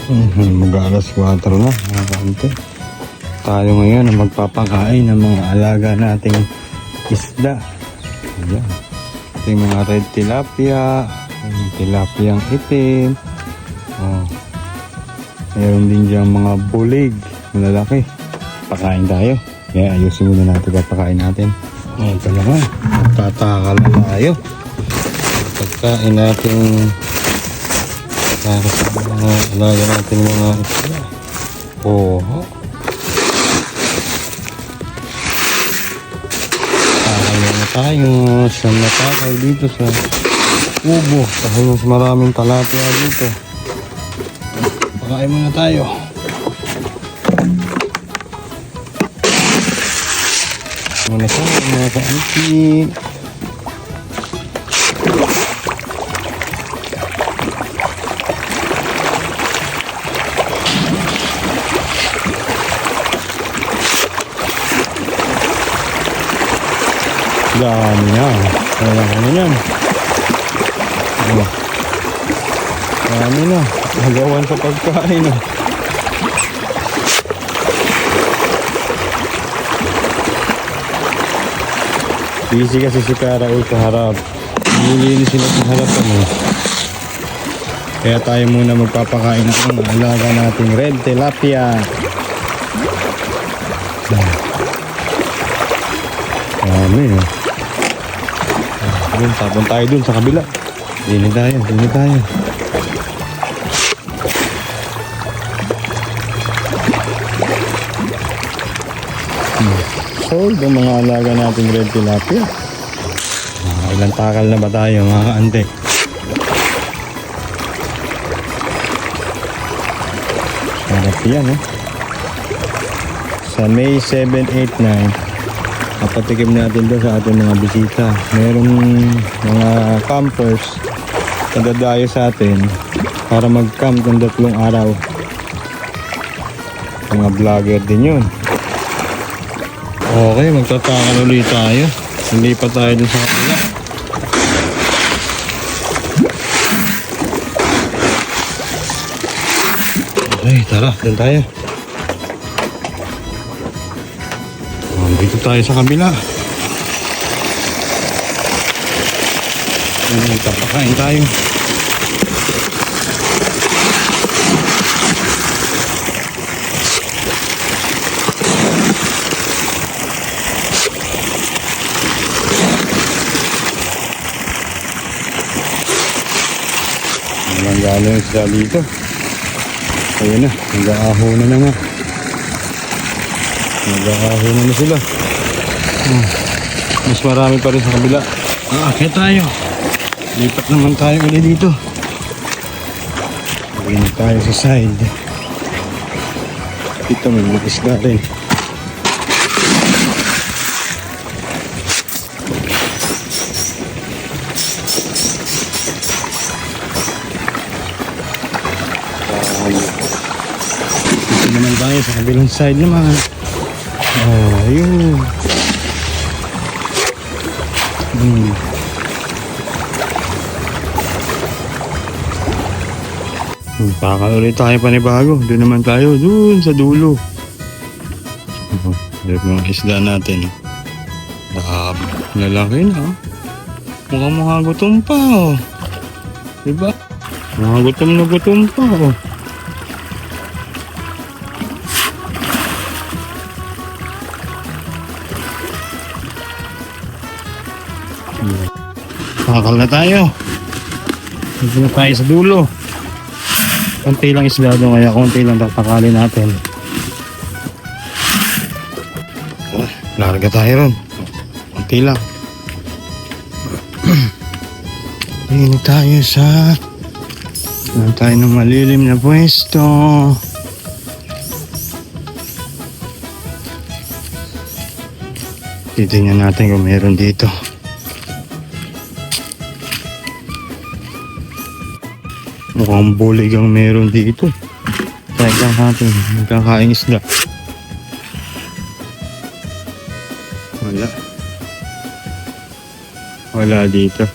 Mag-alas 4 na mga kaante. Tayo ngayon ang magpapakain ng mga alaga nating isda. Ayan. Ito yung mga red tilapia, yung tilapiyang itim. Oh. Meron din dyan mga bulig, malalaki. Pakain tayo. Kaya ayusin muna natin papakain natin. Ito naman, tatakal na tayo. Pagkain natin para sa mga alaga natin mga isda. Oh. Tayo sa natakal dito sa kubo dahil mas maraming talapia dito. Pakain muna tayo. Muna tayo mga kaanti. Dami na. Wala ka na yan. Dami na. Nagawan sa pagkain. Busy kasi si Karaul sa harap. Nililinis sila sa harapan. Kaya tayo muna magpapakain ng alaga nating red tilapia. Dami eh. Dun, tapon tayo dun sa kabila. Dini tayo. Sold ang mga alaga nating red tilapia. Ilang takal na ba tayo mga kaante? Sarap yan eh. Sa May 7, 8, 9 napatikim natin doon sa ating mga bisita. Merong mga campers na dadayo sa atin para mag-camp ng 3 araw. Mga vlogger din yun. Okay, magtatakal ulit tayo. Hindi pa tayo doon sa kapila. Okay, tara, doon tayo. Dito tayo sa kabila. Magpapakain tayo. Walang gano'n yung isda dito. Ayun na, nag-aaho na nga. Nag-aaho na sila. Mas marami pa rin sa kabila. Aakyat tayo. Lipat naman tayo ulit dito. Lagyan tayo sa side. Dito may mga isda rin. Dito naman tayo sa kabilang side naman. Ayun. Pakal ulit tayo panibago. Doon naman tayo. Doon sa dulo. Yung mga isda natin. Lalaki na. Mukhang mga gutom pa. Diba? Mga gutom na gutom pa. Pakal na tayo. Dito na tayo sa dulo. Konti lang isda doon, kaya konti lang tapakalin natin. Larga tayo ron. Konti lang. Dito tayo sa tayo ng malilim na pwesto. Titingnan natin kung meron dito. Mukhang bulig ang meron dito. Kaya lang natin, magkakain isda. Wala dito.